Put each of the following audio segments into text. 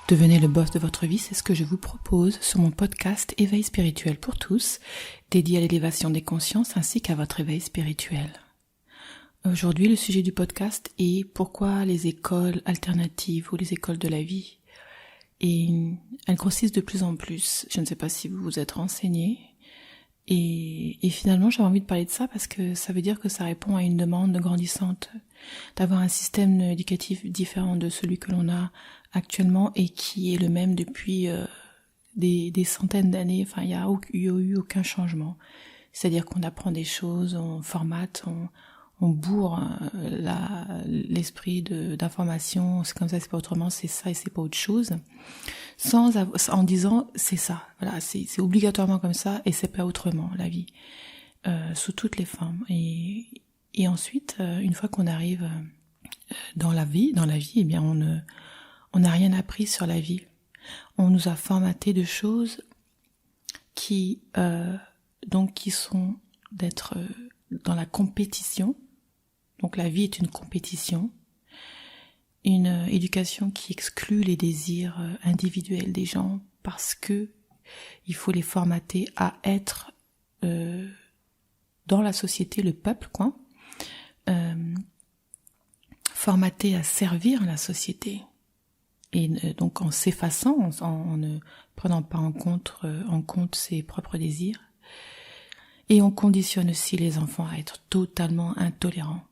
Devenez le boss de votre vie, c'est ce que je vous propose sur mon podcast Éveil spirituel pour tous, dédié à l'élévation des consciences ainsi qu'à votre éveil spirituel. Aujourd'hui, le sujet du podcast est pourquoi les écoles alternatives ou les écoles de la vie. Et elles grossissent de plus en plus. Je ne sais pas si vous vous êtes renseignés. Et finalement, j'avais envie de parler de ça parce que ça veut dire que ça répond à une demande grandissante d'avoir un système éducatif différent de celui que l'on a actuellement et qui est le même depuis des centaines d'années. Enfin, il n'y a eu aucun changement. C'est-à-dire qu'on apprend des choses, on formate, on bourre l'esprit d'information, c'est comme ça, c'est pas autrement, c'est ça et c'est pas autre chose, en disant c'est ça, voilà, c'est obligatoirement comme ça et c'est pas autrement la vie, sous toutes les formes. Et ensuite, une fois qu'on arrive dans la vie, eh bien on n'a rien appris sur la vie. On nous a formaté de choses qui sont d'être dans la compétition. Donc la vie est une compétition, une éducation qui exclut les désirs individuels des gens parce que il faut les formater à être dans la société, le peuple, quoi, formaté à servir la société. Et donc en s'effaçant, en ne prenant pas en compte ses propres désirs. Et on conditionne aussi les enfants à être totalement intolérants.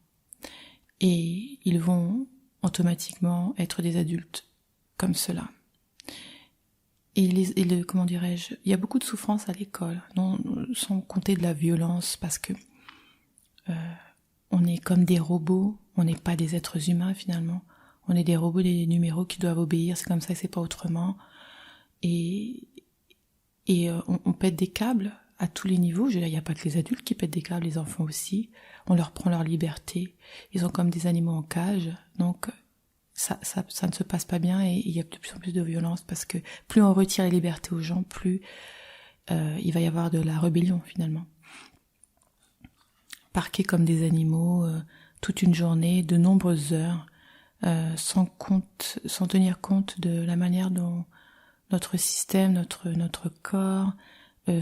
Et ils vont automatiquement être des adultes comme cela. Et comment dirais-je, il y a beaucoup de souffrance à l'école, non, sans compter de la violence, parce que on est comme des robots, on n'est pas des êtres humains finalement. On est des robots, des numéros qui doivent obéir, c'est comme ça et c'est pas autrement. Et on pète des câbles à tous les niveaux. Il n'y a pas que les adultes qui pètent des câbles, les enfants aussi. On leur prend leur liberté. Ils sont comme des animaux en cage. Donc ça ne se passe pas bien et il y a de plus en plus de violence parce que plus on retire les libertés aux gens, plus il va y avoir de la rébellion finalement. Parqués comme des animaux toute une journée, de nombreuses heures, sans tenir compte de la manière dont notre système, notre corps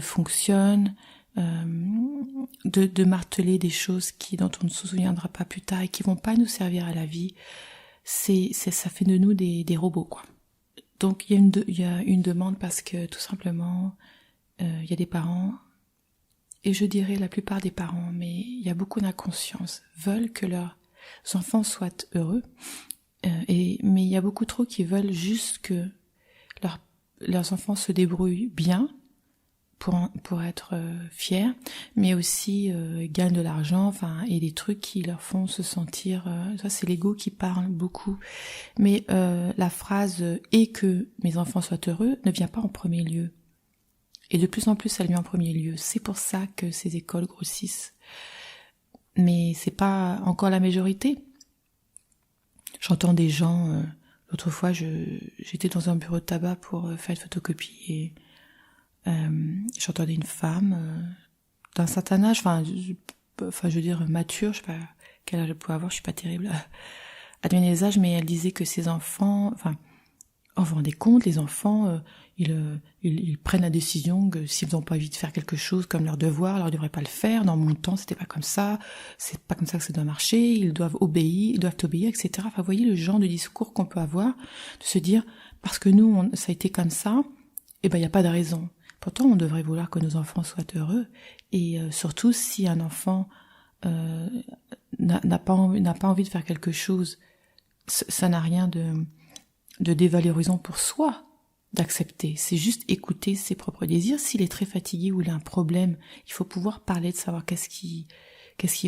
fonctionne, de marteler des choses dont on ne se souviendra pas plus tard et qui vont pas nous servir à la vie. Ça fait de nous des robots, quoi. Donc il y a une demande parce que tout simplement il y a des parents, et je dirais la plupart des parents, mais il y a beaucoup d'inconscience, veulent que leurs enfants soient heureux, mais il y a beaucoup trop qui veulent juste que leurs enfants se débrouillent bien pour être fiers, mais aussi gagnent de l'argent, enfin, et des trucs qui leur font se sentir, ça c'est l'ego qui parle beaucoup, mais la phrase « et que mes enfants soient heureux » ne vient pas en premier lieu, et de plus en plus elle vient en premier lieu. C'est pour ça que ces écoles grossissent, mais c'est pas encore la majorité. J'entends des gens, l'autre fois j'étais dans un bureau de tabac pour faire une photocopie et j'entendais une femme d'un certain âge, enfin je veux dire mature, je sais pas quel âge elle pouvait avoir, je suis pas terrible à donner les âges, mais elle disait que ses enfants, enfin, on vous rendez compte, les enfants, ils prennent la décision que s'ils n'ont pas envie de faire quelque chose comme leur devoir, ils ne devraient pas le faire. Dans mon temps, c'était pas comme ça. C'est pas comme ça que ça doit marcher. Ils doivent obéir, etc. Enfin, vous voyez le genre de discours qu'on peut avoir, de se dire parce que nous, ça a été comme ça, il n'y a pas de raison. Pourtant, on devrait vouloir que nos enfants soient heureux. Et surtout, si un enfant n'a pas envie de faire quelque chose, ça n'a rien de dévalorisant pour soi d'accepter. C'est juste écouter ses propres désirs. S'il est très fatigué ou il a un problème, il faut pouvoir parler de savoir qu'est-ce qui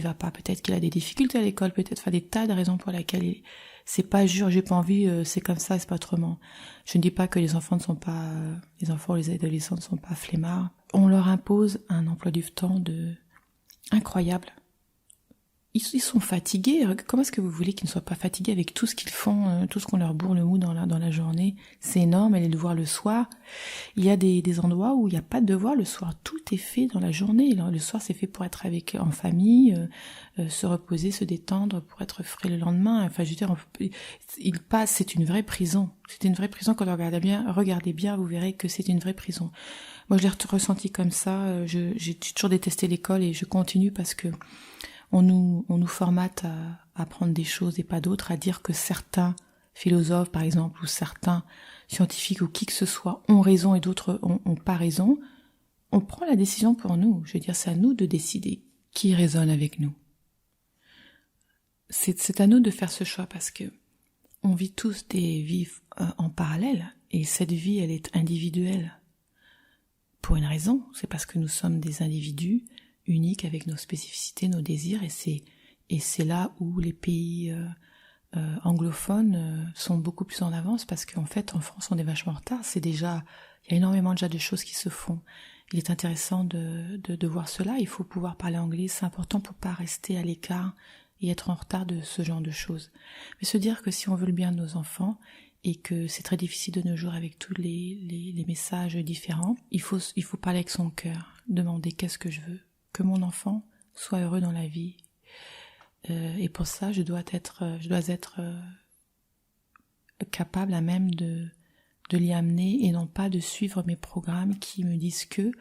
va pas. Peut-être qu'il a des difficultés à l'école, peut-être des tas de raisons pour lesquelles c'est pas j'ai pas envie, c'est comme ça, c'est pas autrement. Je ne dis pas que les enfants ou les adolescents ne sont pas flemmards. On leur impose un emploi du temps incroyable. ils sont fatigués. Comment est-ce que vous voulez qu'ils ne soient pas fatigués avec tout ce qu'ils font, tout ce qu'on leur bourre le mou dans la journée? C'est énorme, et les devoirs le soir. Il y a des endroits où il n'y a pas de devoirs le soir. Tout est fait dans la journée. Le soir, c'est fait pour être en famille, se reposer, se détendre, pour être frais le lendemain. Enfin, je veux dire, c'est une vraie prison. C'est une vraie prison. Quand vous regardez bien, vous verrez que c'est une vraie prison. Moi, je l'ai ressenti comme ça. J'ai toujours détesté l'école, et je continue parce que on nous formate à apprendre des choses et pas d'autres, à dire que certains philosophes, par exemple, ou certains scientifiques ou qui que ce soit ont raison et d'autres ont pas raison. On prend la décision pour nous. Je veux dire, c'est à nous de décider qui raisonne avec nous. C'est à nous de faire ce choix, parce que on vit tous des vies en parallèle, et cette vie, elle est individuelle. Pour une raison, c'est parce que nous sommes des individus uniques avec nos spécificités, nos désirs, et c'est là où les pays anglophones sont beaucoup plus en avance, parce qu'en fait, en France, on est vachement en retard. Il y a énormément déjà de choses qui se font. Il est intéressant de voir cela. Il faut pouvoir parler anglais, c'est important pour pas rester à l'écart et être en retard de ce genre de choses. Mais se dire que si on veut le bien de nos enfants, et que c'est très difficile de nos jours avec tous les messages différents, il faut parler avec son cœur, demander qu'est-ce que je veux, que mon enfant soit heureux dans la vie. Et pour ça, je dois être capable à même de l'y amener, et non pas de suivre mes programmes qui me disent que,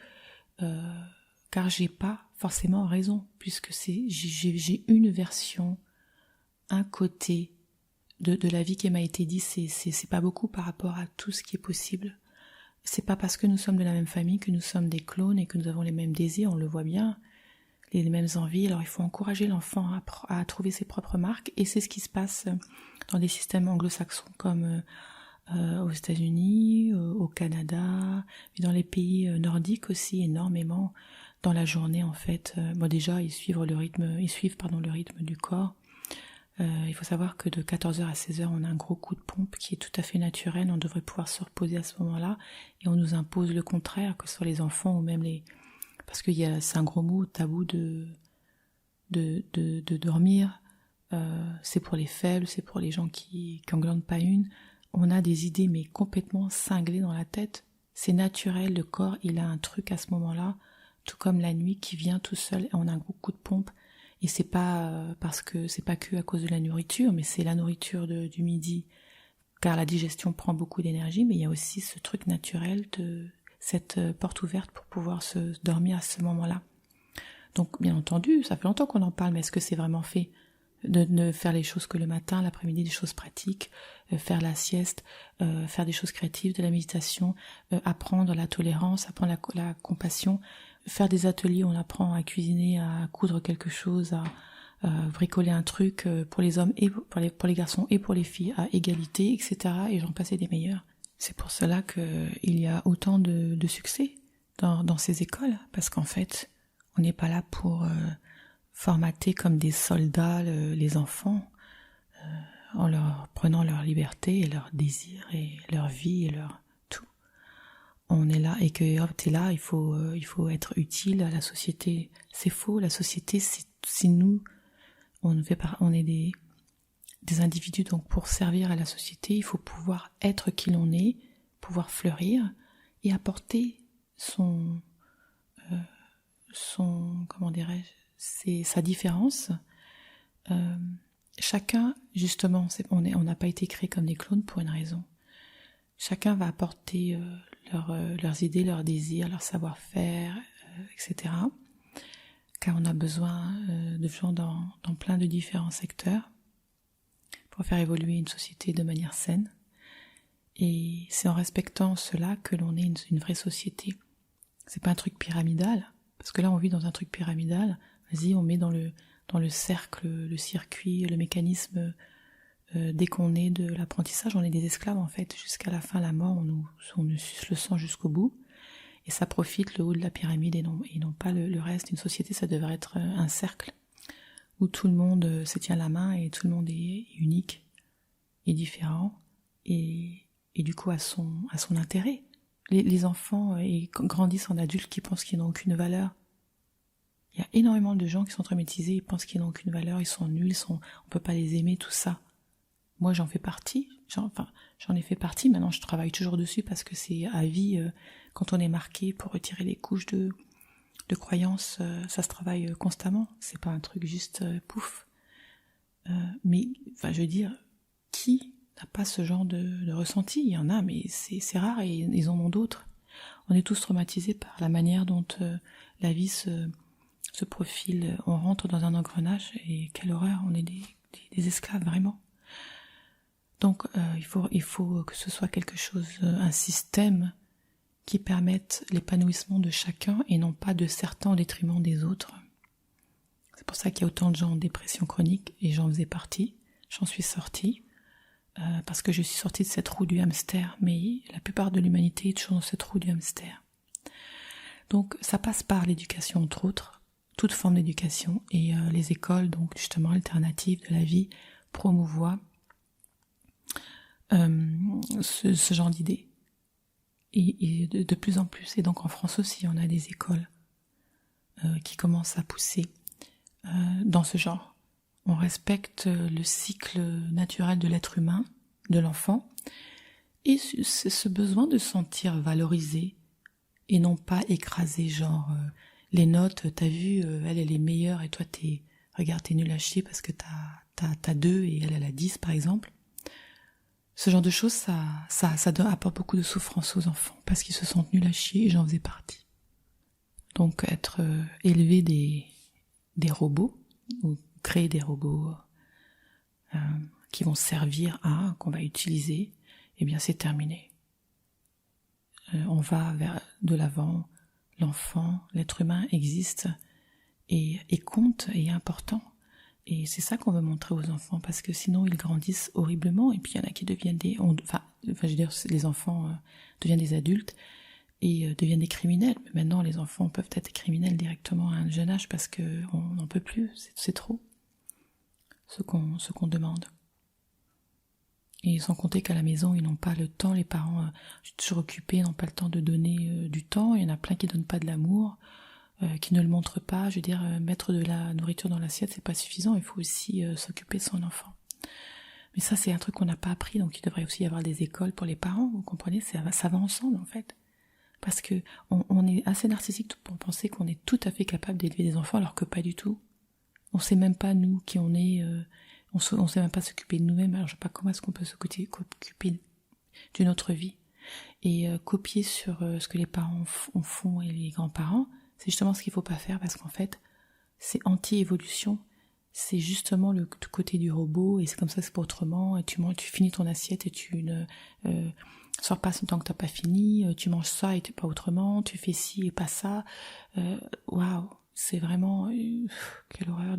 car j'ai pas forcément raison, puisque j'ai une version, un côté de la vie qui m'a été dit, c'est pas beaucoup par rapport à tout ce qui est possible. C'est pas parce que nous sommes de la même famille que nous sommes des clones et que nous avons les mêmes désirs, on le voit bien, les mêmes envies. Alors il faut encourager l'enfant à trouver ses propres marques, et c'est ce qui se passe dans des systèmes anglo-saxons comme aux États-Unis, au Canada, et dans les pays nordiques aussi, énormément. Dans la journée, en fait, déjà ils suivent le rythme du corps. Il faut savoir que de 14h à 16h, on a un gros coup de pompe qui est tout à fait naturel. On devrait pouvoir se reposer à ce moment-là, et on nous impose le contraire, que ce soit les enfants ou même parce que c'est un gros mot tabou de dormir. C'est pour les faibles, c'est pour les gens qui en glandent pas une. On a des idées mais complètement cinglées dans la tête. C'est naturel, le corps, il a un truc à ce moment-là, tout comme la nuit qui vient tout seul, et on a un gros coup de pompe. Et c'est pas parce que c'est pas que à cause de la nourriture, mais c'est la nourriture du midi, car la digestion prend beaucoup d'énergie, mais il y a aussi ce truc naturel de cette porte ouverte pour pouvoir se dormir à ce moment-là. Donc bien entendu, ça fait longtemps qu'on en parle, mais est-ce que c'est vraiment fait? De ne faire les choses que le matin, l'après-midi, des choses pratiques, faire la sieste, faire des choses créatives, de la méditation, apprendre la tolérance, apprendre la compassion, faire des ateliers où on apprend à cuisiner, à coudre quelque chose, à bricoler un truc pour les hommes et pour les garçons et pour les filles à égalité, etc. Et j'en passais des meilleurs. C'est pour cela qu'il y a autant de succès dans ces écoles, parce qu'en fait, on n'est pas là pour formater comme des soldats les enfants, en leur prenant leur liberté et leurs désirs et leur vie et leur tout. On est là, et que t'es là, il faut être utile à la société. C'est faux, la société, c'est nous. On est des individus, donc pour servir à la société, il faut pouvoir être qui l'on est, pouvoir fleurir et apporter comment dirais-je, c'est sa différence. Chacun, justement, on n'a pas été créé comme des clones pour une raison. Chacun va apporter leurs idées, leurs désirs, leur savoir-faire, etc. Car on a besoin de gens dans plein de différents secteurs pour faire évoluer une société de manière saine. Et c'est en respectant cela que l'on est une vraie société. C'est pas un truc pyramidal, parce que là on vit dans un truc pyramidal. Vas-y, on met dans le cercle, le circuit, le mécanisme. Dès qu'on est de l'apprentissage, on est des esclaves en fait. Jusqu'à la fin, la mort, on nous suce le sang jusqu'au bout. Et ça profite le haut de la pyramide et non pas le reste. Une société, ça devrait être un cercle où tout le monde se tient la main et tout le monde est unique et différent et du coup à son intérêt. Les enfants grandissent en adultes qui pensent qu'ils n'ont aucune valeur. Il y a énormément de gens qui sont traumatisés, ils pensent qu'ils n'ont aucune valeur, ils sont nuls, on peut pas les aimer, tout ça. Moi, j'en fais partie. J'en ai fait partie. Maintenant, je travaille toujours dessus parce que c'est à vie. Quand on est marqué pour retirer les couches de croyances, ça se travaille constamment. C'est pas un truc juste pouf. Mais, je veux dire, qui n'a pas ce genre de ressenti? Il y en a, mais c'est rare et ils en ont d'autres. On est tous traumatisés par la manière dont la vie se profile. On rentre dans un engrenage et quelle horreur, on est des esclaves, vraiment. Donc il faut que ce soit quelque chose, un système qui permette l'épanouissement de chacun et non pas de certains au détriment des autres. C'est pour ça qu'il y a autant de gens en dépression chronique et j'en faisais partie, j'en suis sortie, parce que je suis sortie de cette roue du hamster, mais la plupart de l'humanité est toujours dans cette roue du hamster. Donc ça passe par l'éducation entre autres, toute forme d'éducation, et les écoles, donc justement alternatives de la vie, promouvoient ce genre d'idées. Et de plus en plus, et donc en France aussi, on a des écoles qui commencent à pousser dans ce genre. On respecte le cycle naturel de l'être humain, de l'enfant, et c'est ce besoin de se sentir valorisé et non pas écrasé, genre les notes, t'as vu, elle est meilleure et toi regarde, t'es nul à chier parce que t'as 2 et elle a 10 par exemple. Ce genre de choses, ça apporte beaucoup de souffrance aux enfants parce qu'ils se sentent nuls à chier et j'en faisais partie. Donc être élevé des robots ou créer des robots qui vont servir à, qu'on va utiliser, eh bien c'est terminé. On va vers de l'avant, l'enfant, l'être humain existe et compte et est important. Et c'est ça qu'on veut montrer aux enfants, parce que sinon ils grandissent horriblement, et puis il y en a qui deviennent les enfants deviennent des adultes et deviennent des criminels. Mais maintenant les enfants peuvent être criminels directement à un jeune âge parce que on n'en peut plus, c'est trop ce qu'on demande. Et sans compter qu'à la maison ils n'ont pas le temps, les parents toujours occupés, n'ont pas le temps de donner du temps, il y en a plein qui donnent pas de l'amour, qui ne le montrent pas. Je veux dire, mettre de la nourriture dans l'assiette, c'est pas suffisant, il faut aussi s'occuper de son enfant. Mais ça, c'est un truc qu'on n'a pas appris, donc il devrait aussi y avoir des écoles pour les parents, vous comprenez, ça va ensemble en fait. Parce que on est assez narcissique pour penser qu'on est tout à fait capable d'élever des enfants, alors que pas du tout. On sait même pas, nous, qui on est, on sait même pas s'occuper de nous-mêmes, alors je sais pas comment est-ce qu'on peut s'occuper d'une autre vie. Et copier sur ce que les parents font et les grands-parents, c'est justement ce qu'il faut pas faire, parce qu'en fait, c'est anti-évolution. C'est justement le côté du robot, et c'est comme ça, c'est pas autrement. Et tu finis ton assiette et tu ne sors pas tant que t'as pas fini. Tu manges ça et pas autrement. Tu fais ci et pas ça. Waouh, c'est vraiment quelle horreur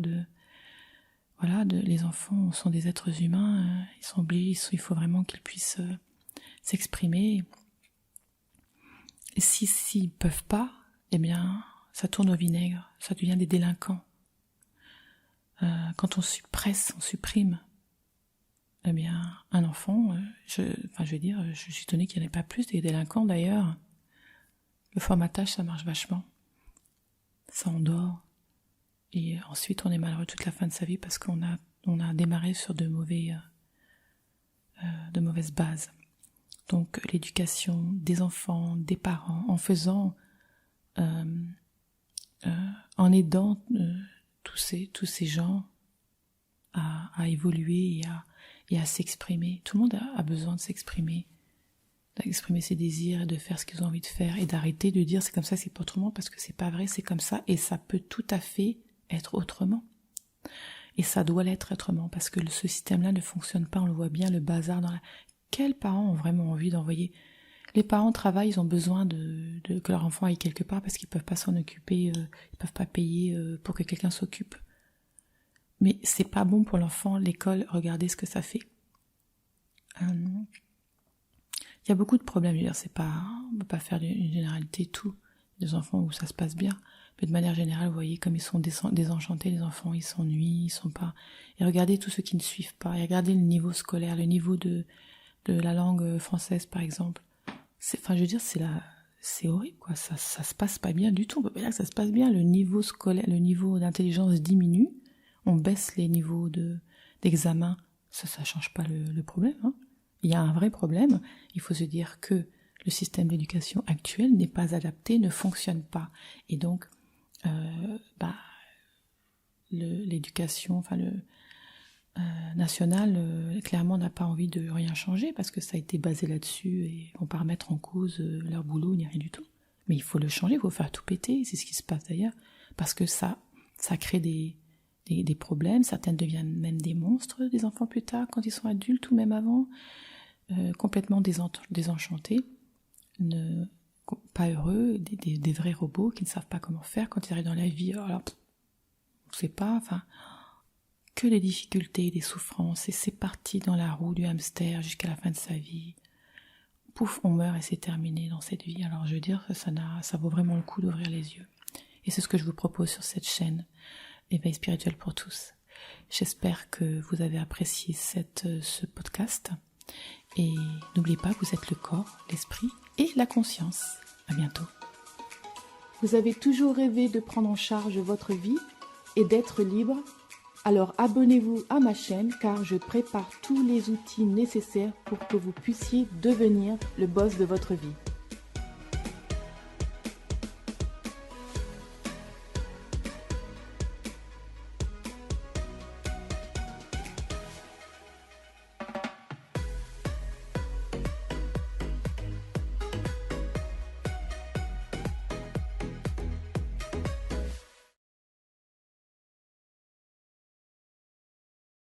les enfants sont des êtres humains. Ils sont obligés, il faut vraiment qu'ils puissent s'exprimer. Et s'ils peuvent pas, eh bien, ça tourne au vinaigre, ça devient des délinquants. Quand on suppresse, on supprime, eh bien, un enfant, je suis étonnée qu'il n'y en ait pas plus des délinquants d'ailleurs. Le formatage, ça marche vachement. Ça endort. Et ensuite, on est malheureux toute la fin de sa vie parce qu'on a démarré sur de mauvaises bases. Donc, l'éducation des enfants, des parents, en faisant, en aidant tous ces gens à évoluer et à s'exprimer. Tout le monde a besoin de s'exprimer, d'exprimer ses désirs et de faire ce qu'ils ont envie de faire et d'arrêter de dire c'est comme ça, c'est pas autrement, parce que c'est pas vrai, c'est comme ça et ça peut tout à fait être autrement. Et ça doit l'être autrement, parce que ce système-là ne fonctionne pas, on le voit bien, le bazar Quels parents ont vraiment envie d'envoyer... Les parents travaillent, ils ont besoin que leur enfant aille quelque part parce qu'ils peuvent pas s'en occuper, ils peuvent pas payer pour que quelqu'un s'occupe. Mais c'est pas bon pour l'enfant, l'école, regardez ce que ça fait. Il y a beaucoup de problèmes, on peut pas faire une généralité tout. Des enfants où ça se passe bien, mais de manière générale, vous voyez comme ils sont désenchantés, les enfants, ils s'ennuient, ils sont pas... Et regardez tous ceux qui ne suivent pas, et regardez le niveau scolaire, le niveau de la langue française par exemple. C'est c'est horrible, quoi. Ça se passe pas bien du tout. On peut pas dire que ça se passe bien. Le niveau scolaire, le niveau d'intelligence diminue. On baisse les niveaux d'examen. Ça change pas le problème, hein. Il y a un vrai problème. Il faut se dire que le système d'éducation actuel n'est pas adapté, ne fonctionne pas. Et donc, l'éducation, nationale, clairement n'a pas envie de rien changer parce que ça a été basé là-dessus et on ne va pas remettre en cause leur boulot ni rien du tout. Mais il faut le changer, il faut faire tout péter, c'est ce qui se passe d'ailleurs, parce que ça crée des problèmes, certaines deviennent même des monstres, des enfants plus tard, quand ils sont adultes ou même avant, complètement désenchantés, pas heureux, des vrais robots qui ne savent pas comment faire quand ils arrivent dans la vie, alors on ne sait pas, que des difficultés, des souffrances, et c'est parti dans la roue du hamster jusqu'à la fin de sa vie. Pouf, on meurt et c'est terminé dans cette vie. Alors je veux dire, ça vaut vraiment le coup d'ouvrir les yeux. Et c'est ce que je vous propose sur cette chaîne, Éveil spirituel pour tous. J'espère que vous avez apprécié ce podcast. Et n'oubliez pas que vous êtes le corps, l'esprit et la conscience. À bientôt. Vous avez toujours rêvé de prendre en charge votre vie et d'être libre? Alors abonnez-vous à ma chaîne car je prépare tous les outils nécessaires pour que vous puissiez devenir le boss de votre vie.